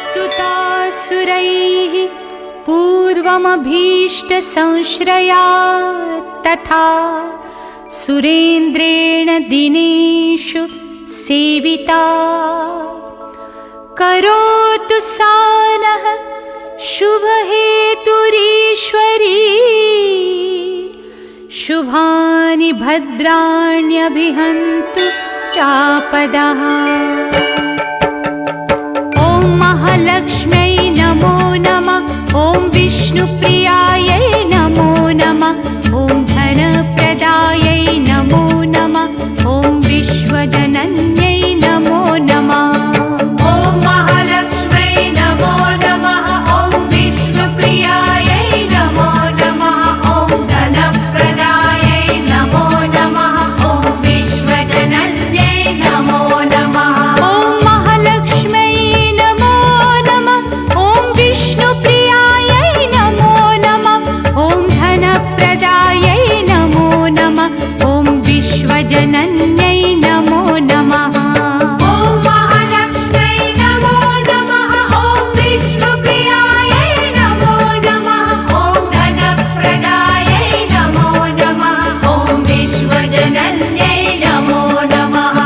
स्तुतासुरैः पूर्वमभीष्टसंश्रया तथा सुरेन्द्रेण दिनेषु सेविता करोतु सा नः शुभहेतुरीश्वरी शुभानि भद्राण्यभिहन्तु चापदः। ॐ महालक्ष्म्यै नमो नमः। ॐ विष्णुप्रियायै नमो नमः। ॐ धनप्रदायै नमो नमः। ॐ विश्वजनन्यै नमो नमः। ॐ महालक्ष्म्यै नमो नमः। ॐ विष्णुप्रियायै नमो नमः। ॐ धनप्रदायै नमो नमः। ॐ विश्वजनन्यै नमो नमः। ॐ महालक्ष्म्यै नमो नमः। ॐ विष्णुप्रियायै नमो नमः। ॐ धनप्रदायै नमो नमः। ॐ विश्वजनन्यै नमो नमः। ॐ महालक्ष्म्यै नमो नमः। ॐ विष्णुप्रियायै नमो नमः। ॐ धनप्रदायै नमो नमः। ॐ विश्वजनन्यै नमो नमः।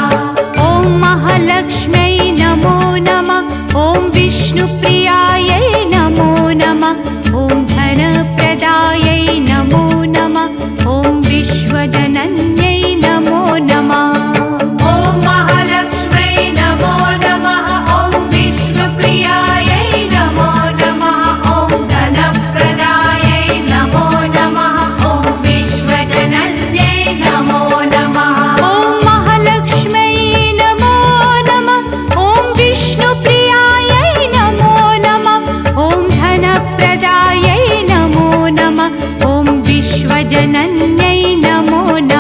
ॐ महालक्ष्म्यै नमो नमः। ॐ विष्णुप्रियायै नमो नमः। ॐ धनप्रदायै नमो नमः। ॐ विश्वजनन्यै नमो नमः। ॐ महालक्ष्म्यै नमो नमः। ॐ विष्णुप्रियायै नमो नमः। ॐ धनप्रदायै नमो नमः। ॐ विश्वजनन्यै नमो नमः। ॐ महालक्ष्म्यै नमो नमः। ॐ विष्णुप्रियायै नमो नमः। ॐ धनप्रदायै नमो नमः। ॐ विश्वजनन्यै नमो नमः।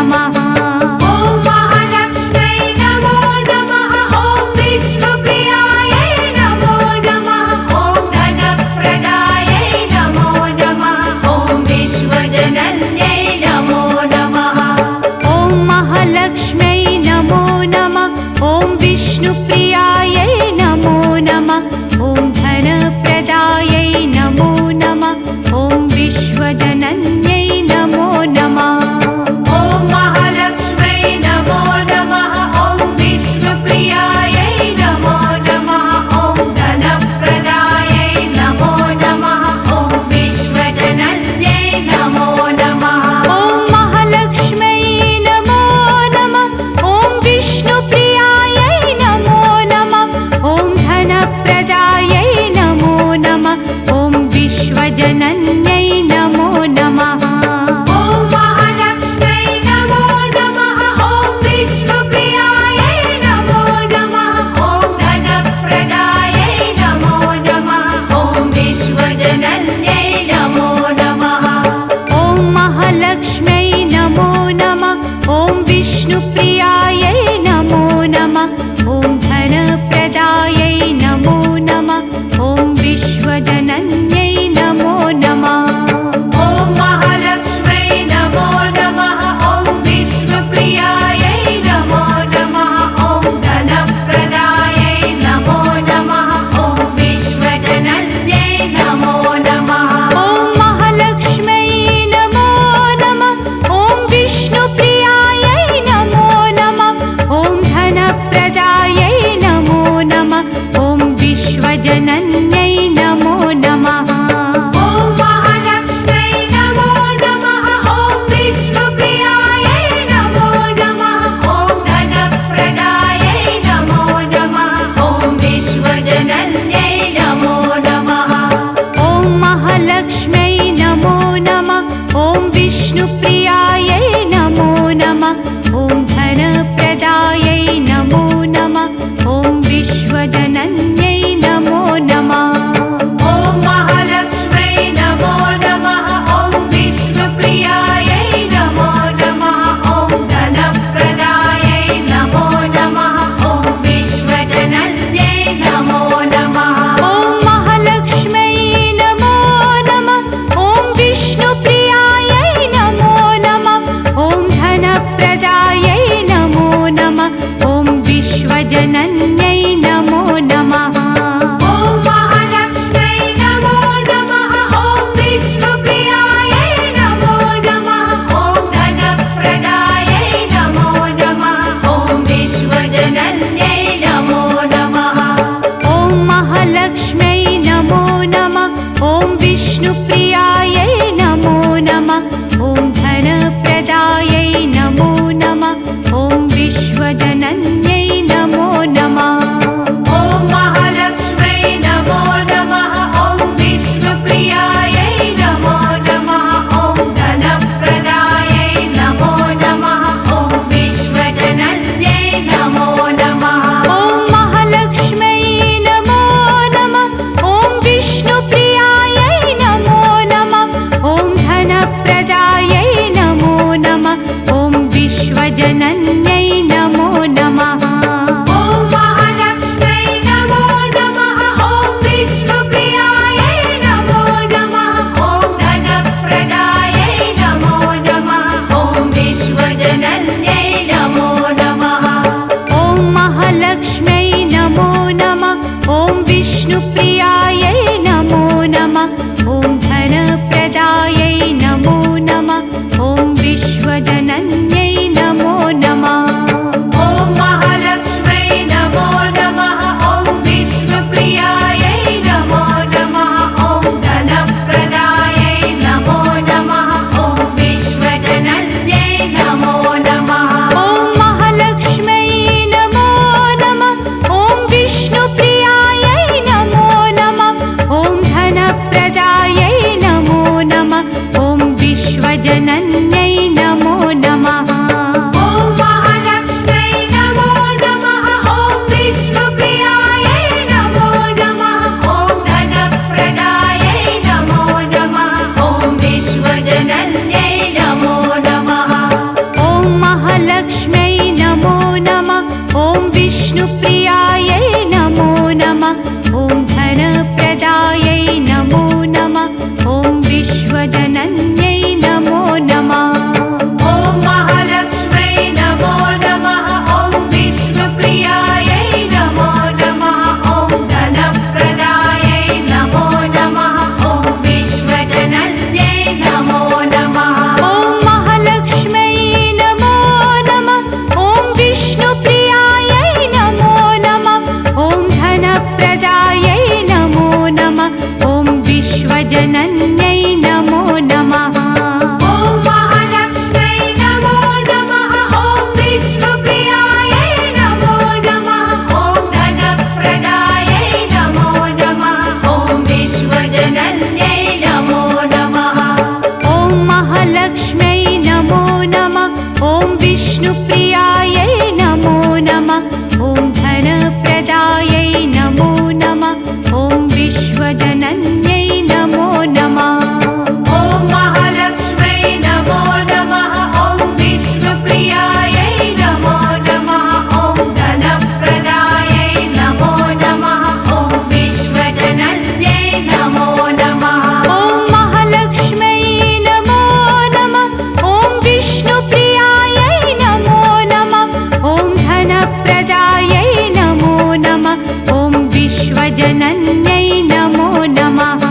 विश्वजनन्यै नमो नमः।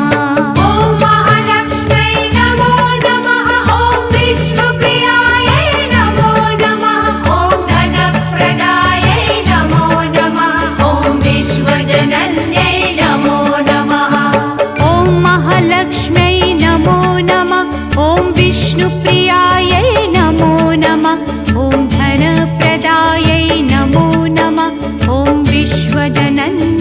ॐ महालक्ष्म्यै नमो नमः। ॐ विष्णुप्रियायै नमो नमः। ॐ धनप्रदायै नमो नमः। ॐ विश्वजनन्यै नमो नमः। ॐ महालक्ष्म्यै नमो नमः। ॐ विष्णुप्रियायै नमो नमः। ॐ धनप्रदायै नमो नमः। ॐ विश्वजनन्यै